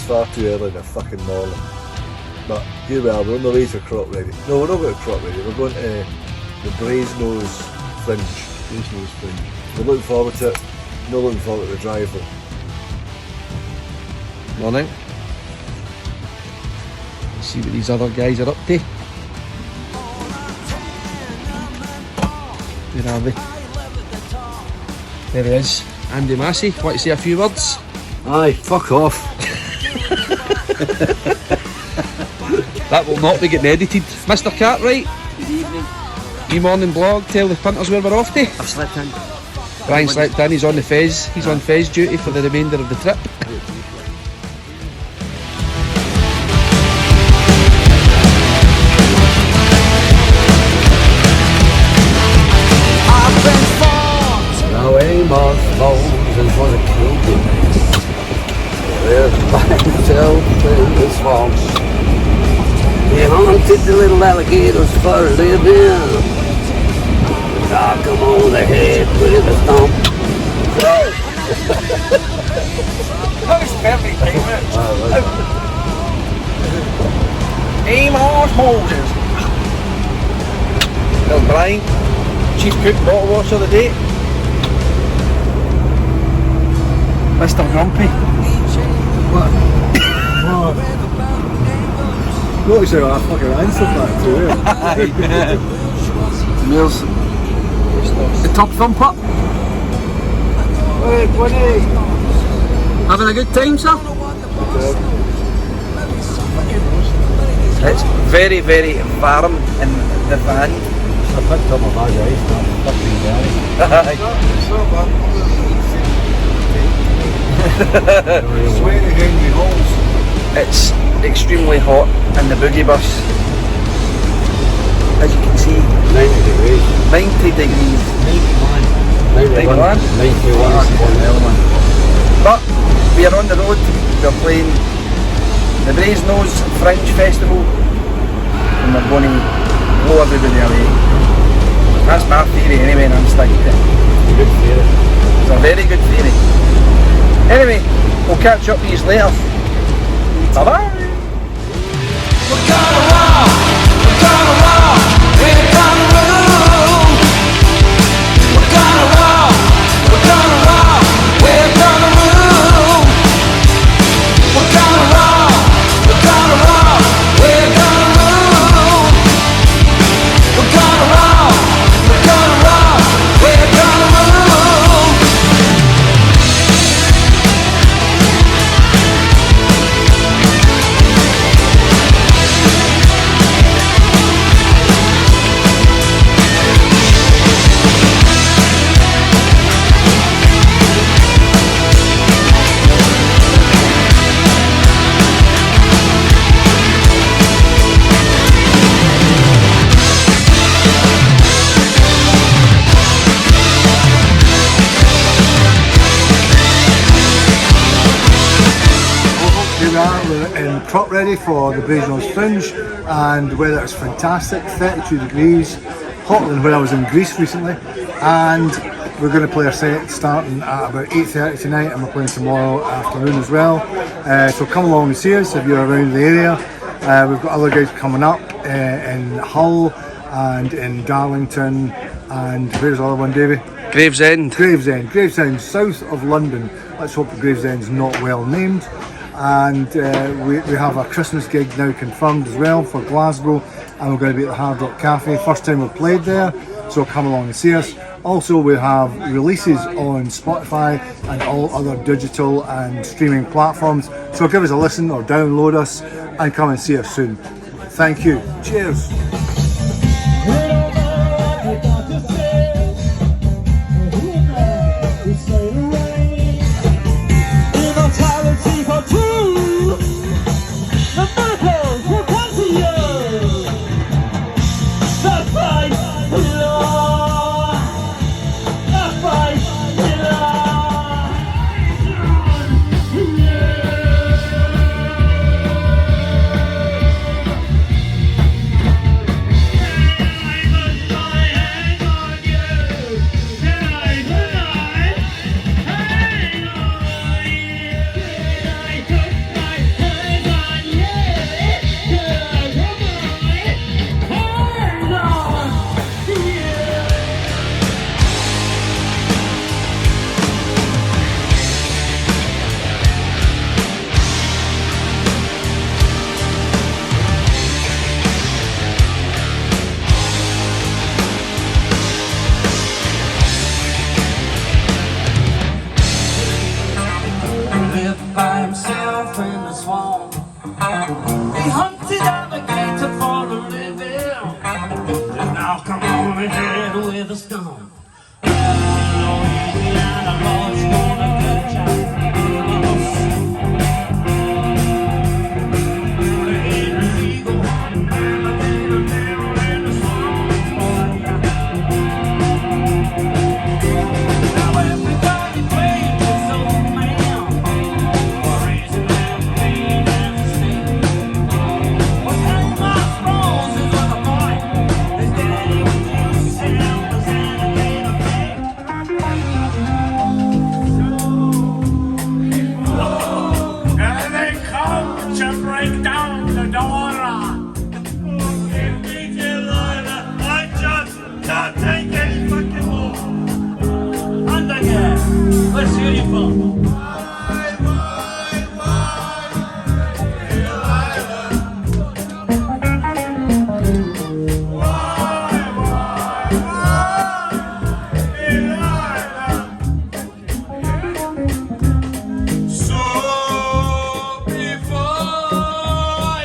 far too early in the fucking morning. But here we are, we're on the way to Cartwright. No, we're not going to Cartwright, we're going to the Brasenose Fringe. Brasenose Fringe. We're looking forward to it, not looking forward to the drive though. Morning. Let's see what these other guys are up to. Where are they? There he is, Andy Massie. Want to say a few words? Aye, fuck off. That will not be getting edited. Mr. Cartwright. Good evening. E-morning blog, tell the punters where we're off to. I've slept in. Brian slept in, he's on the fez. He's on fez duty for the remainder of the trip. Now Amos Moses was a killed. There's myself in the swamp. He hunted the little alligators for a living. Knock him on the head with a stomp. That was perfect, Amos Moses. Well, Brian, chief cook, bottle washer of the day. Mr. Grumpy. What? What was your fucking answer back to it? Where's the top thumper? Hey, Winnie! Having a good time, sir? It's very, very warm in the van. I picked up my bag of ice, man. Fucking Gary. Sweaty Henry Halls. It's extremely hot in the boogie bus. As you can see, 90 degrees. 90 degrees. 91. 91. But we are on the road, we're playing the Brasenose Fringe Festival and we're going to blow everybody away. That's my theory anyway, and I'm sticking to it. Good theory. It's a very good theory. Anyway, we'll catch up with you later. Bye bye! We're gonna rock, we're gonna rock, we're gonna roll. We're gonna rock, we're gonna rock, we're gonna roll. We're gonna rock, we're gonna rock, we're gonna roll. We're gonna rock, we're gonna rock, we're gonna roll. Here we are, we're in Cartwright for the Brasenose Fringe, and the weather is fantastic, 32 degrees, hotter than when I was in Greece recently, and we're going to play our set starting at about 8:30 tonight, and we're playing tomorrow afternoon as well. So come along and see us if you're around the area. We've got other guys coming up in Hull and in Darlington, and where's the other one, Davey? Gravesend. Gravesend, south of London. Let's hope that Gravesend's not well named. And we have a Christmas gig now confirmed as well for Glasgow, and we're going to be at the Hard Rock Cafe. First time we've played there, so come along and see us. Also, we have releases on Spotify and all other digital and streaming platforms, so give us a listen or download us and come and see us soon. Thank you. Cheers. Now come on ahead with a stomp. Louisiana Lord's gonna catch us. It ain't illegal. Never been a devil in the song for ya. Now everybody prays this old man for raising that pain and sin. Well, hang my roses with a boy. His daddy was himself as alligator king. And they come to break down the door. Give me Delilah, I just can't take any fucking more. Undergad, where's the uniform? So before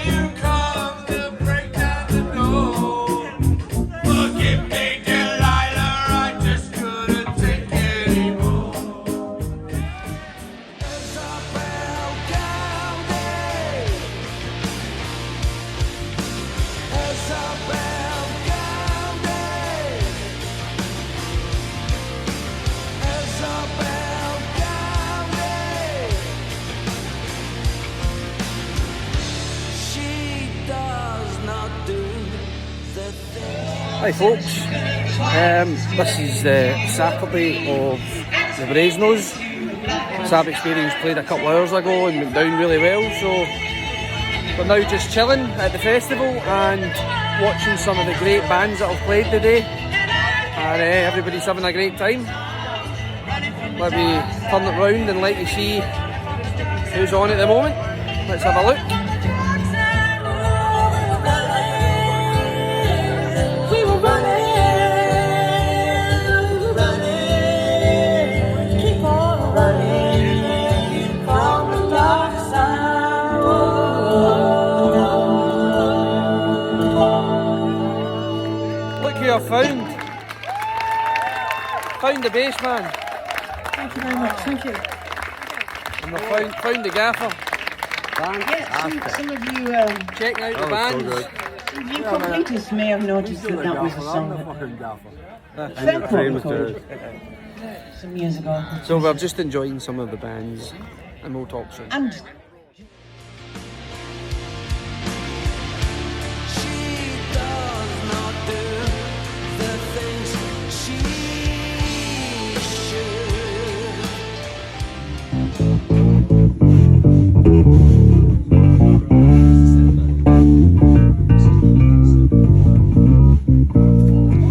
you come to break down the door, forgive me, Delilah, I just couldn't take anymore. Isabel County, Isabel County, Isabel County. She does not do the thing. Hi folks, this is Saturday of the Brasenose. SAHB Experience played a couple of hours ago and went down really well, so we're now just chilling at the festival and watching some of the great bands that have played today, and everybody's having a great time. Let me turn it round and let you see who's on at the moment. Let's have a look. We were running, keep on running from the dark side. Look who I found. Found the bass man. Thank you very much, thank you. And we found the gaffer. Yeah, some of you, Checking out the bands. you completists may have noticed that that was a song that Fenco recorded some years ago. So we're just enjoying some of the bands and we'll talk soon. And She does not do the things she should.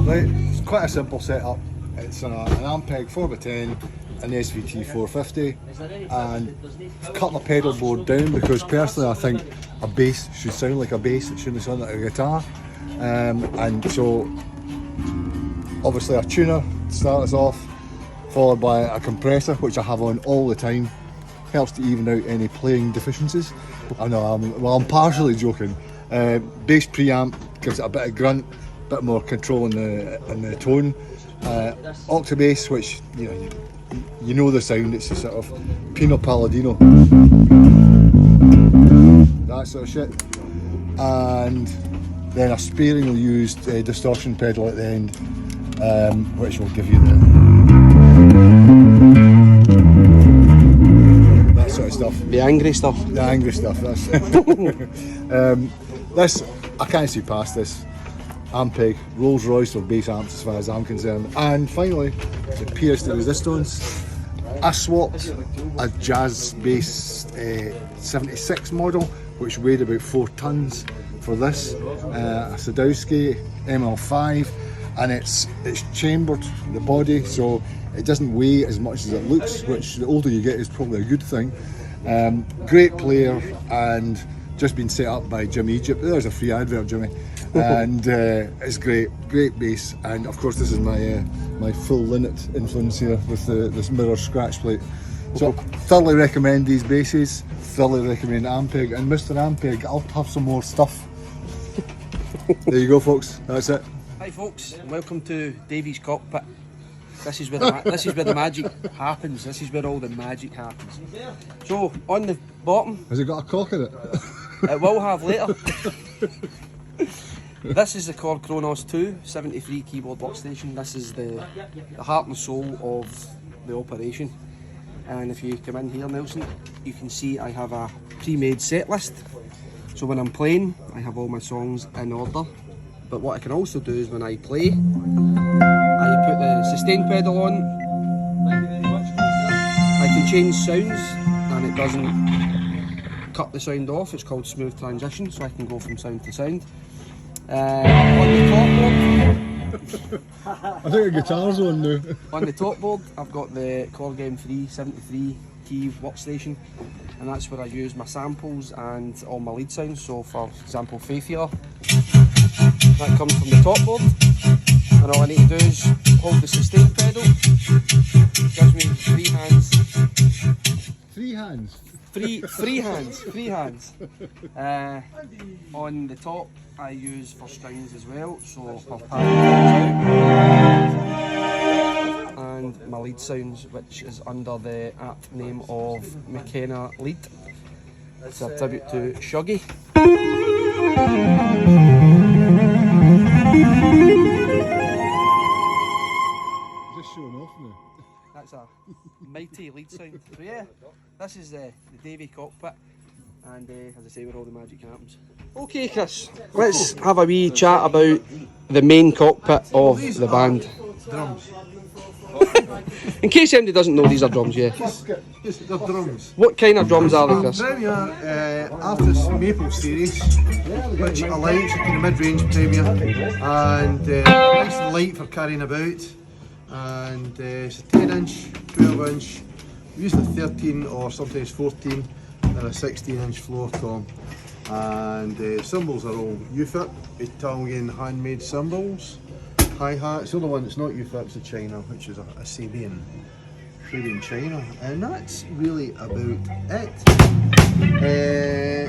Right, it's quite a simple setup. It's an Ampeg 4x10, an SVT 450, and I've cut my pedal board down because personally I think a bass should sound like a bass, it shouldn't sound like a guitar. And so obviously a tuner to start us off, followed by a compressor which I have on all the time. Helps to even out any playing deficiencies. I know, I'm partially joking. Bass preamp gives it a bit of grunt, bit more control in the tone. Octabass, which you know the sound, it's a sort of Pino Palladino, that sort of shit. And then a sparingly used distortion pedal at the end, which will give you that sort of stuff. The angry stuff. The angry stuff, that's this, I can't see past this. Ampeg, Rolls Royce of bass amps as far as I'm concerned. And finally, the Pierce de Resistance. I swapped a jazz bass 76 model, which weighed about 4 tons for this, a Sadowski ML5, and it's chambered, the body, so it doesn't weigh as much as it looks, which the older you get is probably a good thing. Great player, and just been set up by Jim Egypt. There's a free advert, Jimmy. And it's great bass, and of course this is my full Linnet influence here with this mirror scratch plate. So thoroughly recommend these basses, thoroughly recommend Ampeg, and Mr. Ampeg, I'll have some more stuff. There you go folks, that's it. Hi folks, and welcome to Davy's Cockpit. This is where the magic happens. This is where all the magic happens. So on the bottom, Has it got a cock in it? it will have later. This is the Korg Kronos 2 73 keyboard workstation. This is the heart and soul of the operation. And if you come in here, Nelson, you can see I have a pre-made set list. So when I'm playing, I have all my songs in order. But what I can also do is when I play, I put the sustain pedal on. I can change sounds and it doesn't cut the sound off. It's called smooth transition, so I can go from sound to sound. On the top board, I think the guitar's on now. on the top board, I've got the Korg M3 73 key workstation, and that's where I use my samples and all my lead sounds. So for example, Faith here, that comes from the top board, and all I need to do is hold the sustain pedal. Gives me three hands. Three hands? Three hands. On the top, I use for strings as well, so for and my lead sounds, which is under the apt name of McKenna Lead. It's a tribute to Shuggy. Just showing off now. That's a mighty lead sound. So yeah, this is the Davy Cockpit, and as I say, where all the magic happens. Okay Chris, let's have a wee chat about the main cockpit of the band. Drums. In case anybody doesn't know, these are drums, yeah. Yes, they're drums. What kind of drums are they, Chris? Premier Artist Maple Series, which allows you mid-range Premier, and nice and light for carrying about. And it's a 10 inch, 12 inch, usually 13 or sometimes 14, and a 16 inch floor tom. And cymbals are all UFIT, Italian handmade cymbals. Hi-hat, the only one that's not UFIT is the China, which is a Sabian China, and that's really about it.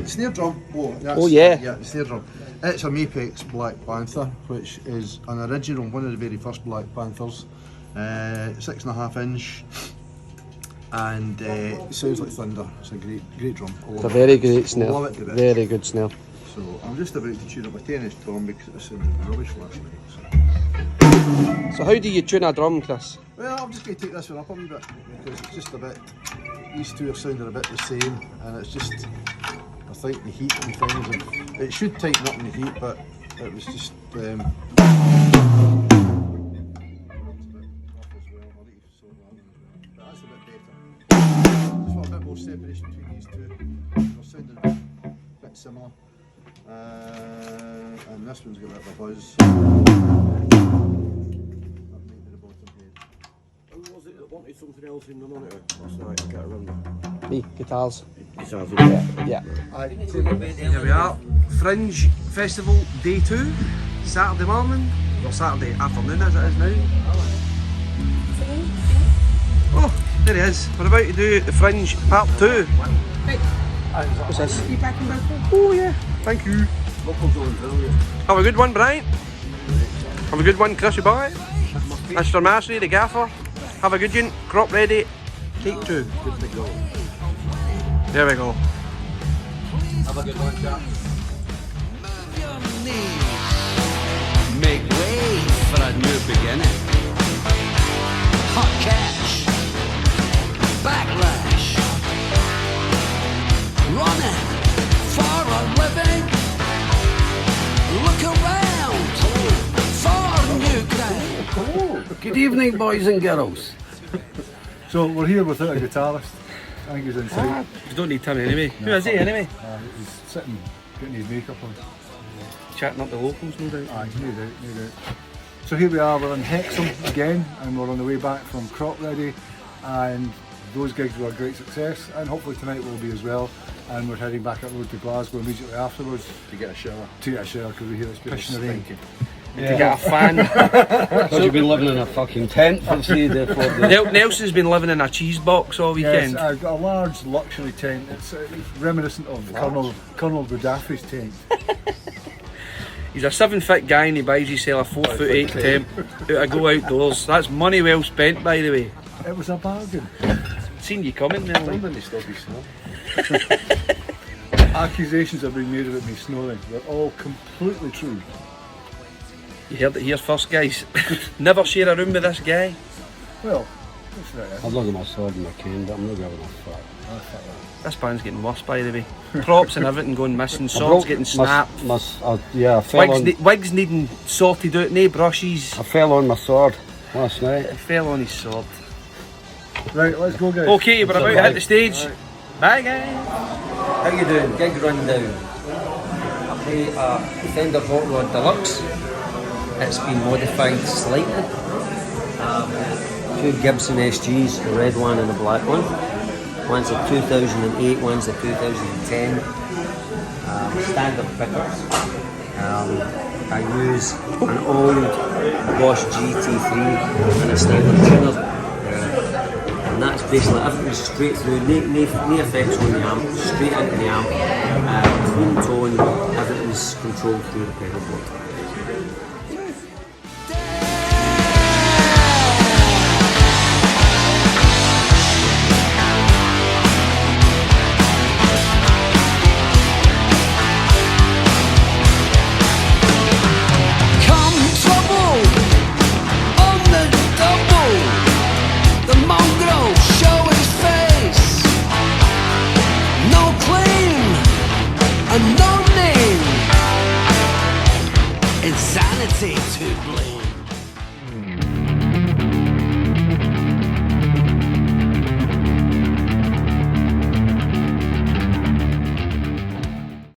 Snare drum, Oh yeah, the snare drum. It's a Mapex Black Panther, which is an original, one of the very first Black Panthers. 6.5 inch, and it sounds like thunder. It's a great drum. it's a very great snare. Love it to bits. Very good snare. So I'm just about to tune up a 10 inch tom because it sounded rubbish last night. So how do you tune a drum, Chris? Well, I'm just going to take this one up a wee bit because it's just a bit. These two are sounding a bit the same, and it's just. I think the heat and things. It should tighten up in the heat, but it was just. Separation between these two. They're sounding a bit similar. And this one's got a bit of a buzz. That might be the bottom head. Who was it that wanted something else in the monitor last night to get around? Me, guitars. Guitars, Yeah. Here we are. Fringe Festival Day 2. Saturday morning. Or Saturday afternoon as it is now. Oh, there he is. We're about to do the Fringe Part 2. What's this? Oh yeah, thank you. Have a good one, Brian. Have a good one, Chrissy boy. Mr. Massie, the gaffer. Have a good one. Crop ready. Take 2. There we go. Have a good one, chap. Make way for a new beginning. Hot cash, backlash, running for a living. Look around for new ground. Good evening, boys and girls. So we're here without a guitarist. I think he's inside. You don't need Tim anyway. Who is he anyway? He's sitting, getting his makeup on. Chatting up the locals, no doubt. Aye, no doubt. So here we are, we're in Hexham again, and we're on the way back from Crop Ready, and those gigs were a great success, and hopefully tonight will be as well. And we're heading back up the road to Glasgow immediately afterwards To get a shower. because we hear it's pissing rain. To get a fan. Because you've been living in a fucking tent for 3 days, 4 days. Nelson's been living in a cheese box all weekend. Yes, I've got a large luxury tent. It's reminiscent of Colonel Gaddafi's tent. He's a 7-foot guy and he buys himself a 4'8" temp out to go outdoors. That's money well spent, by the way. It was a bargain. Seen you coming there. Like. When they stop his snow. Accusations have been made about me snoring. They're all completely true. You heard it here first, guys. Never share a room with this guy. Well, that's right. I'd look at my sword and my cane, but I'm not giving a fuck. This band's getting worse, by the way. Props and everything going missing, swords getting snapped. I fell Wigs needing sorted out, no brushes. I fell on my sword last night. He fell on his sword. Right, let's go, guys. Okay, we're about to hit the stage. Bye, guys. How you doing? Gig rundown. I play a Fender Hot Rod Deluxe. It's been modified slightly. Two Gibson SGs, the red one and the black one. One's a 2008, one's a 2010. Standard pickups. I use an old Bosch GT3 and a standard tuner. And that's basically everything straight through, no effects on the amp, straight into the amp. Clean tone, everything's controlled through the pedal board. Insanity to blame.